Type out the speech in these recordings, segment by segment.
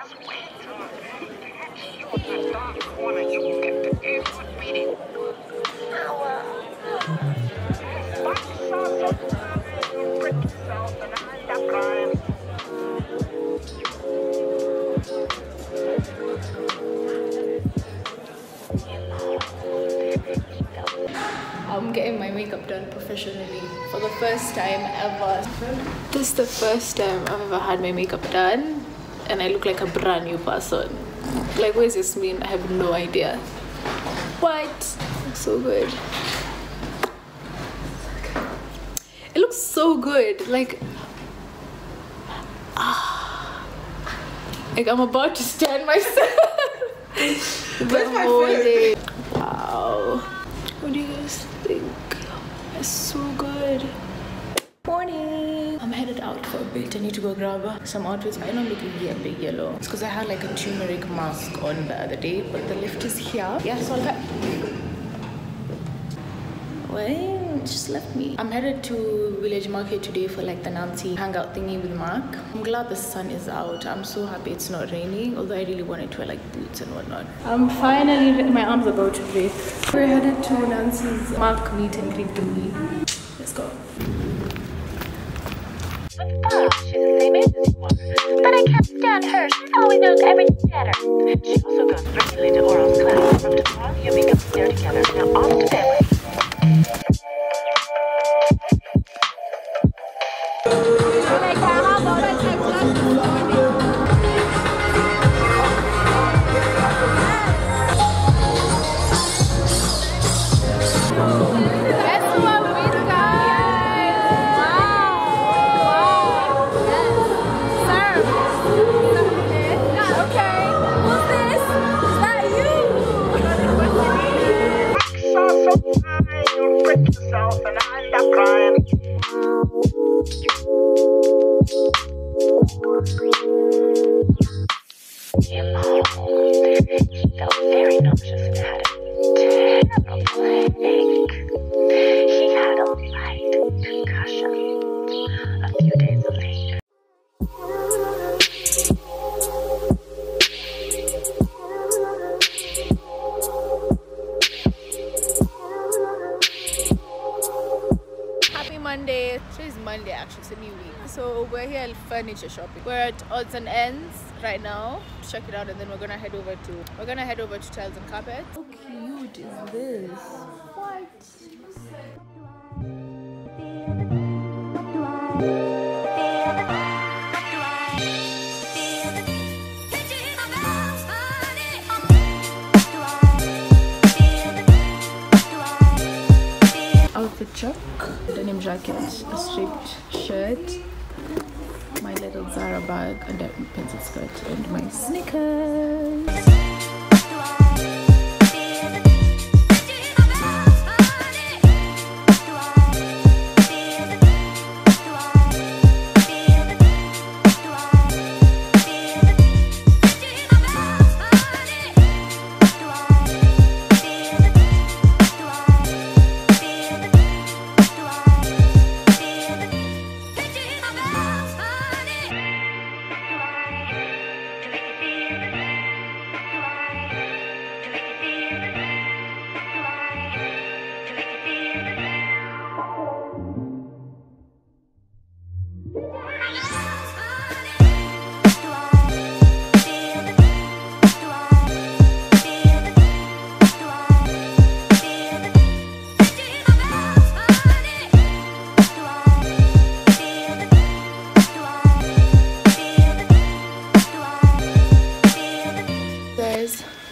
I'm getting my makeup done professionally for the first time ever. This is the first time I've ever had my makeup done and I look like a brand new person. Like, what does this mean? I have no idea. What? It looks so good. It looks so good. Like I'm about to stand myself. The whole day. Wow. What do you guys think? It's so good. Morning. I'm headed out for a bit. I need to go grab some outfits. I know I'm looking here a bit yellow. It's because I had like a turmeric mask on the other day, but the lift is here. Yeah, so I'll get. Wait, just left me. I'm headed to Village Market today for like the Nancie hangout thingy with Mark. I'm glad the sun is out. I'm so happy it's not raining, although I really wanted to wear like boots and whatnot. I'm finally, my arm's about to break. We're headed to Nancie's Mark meet and greet thingy. Let's go. She's the same age as you are, but I can't stand her. She always knows everything better. She also goes regularly to Oral's class. From tomorrow, you become there together. Now off to bed. Monday. Today's Monday actually, it's a new week. So we're here at furniture shopping. We're at Odds and Ends right now to check it out, and then we're gonna head over to Tiles and Carpet. How cute is this? What? Outfit check, denim jacket, a striped shirt, my little Zara bag, and a pencil skirt, and my sneakers.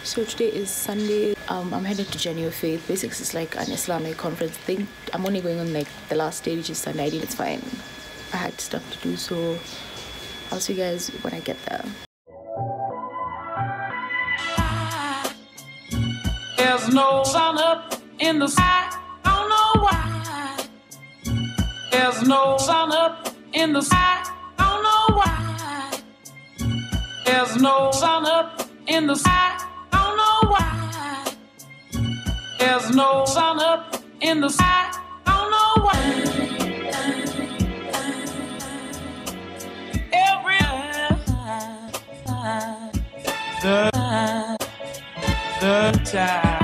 So today is Sunday. I'm headed to Genuine Faith. Basically it's like an Islamic conference thing. I'm only going on like the last day, which is Sunday. It's fine. I had stuff to do, so I'll see you guys when I get there. There's no sun up in the sky. I don't know why. There's no sun up in the sky. I don't know why. There's no sun up in the sky. Why? There's no sun up in the sky. I don't know why. Every the time.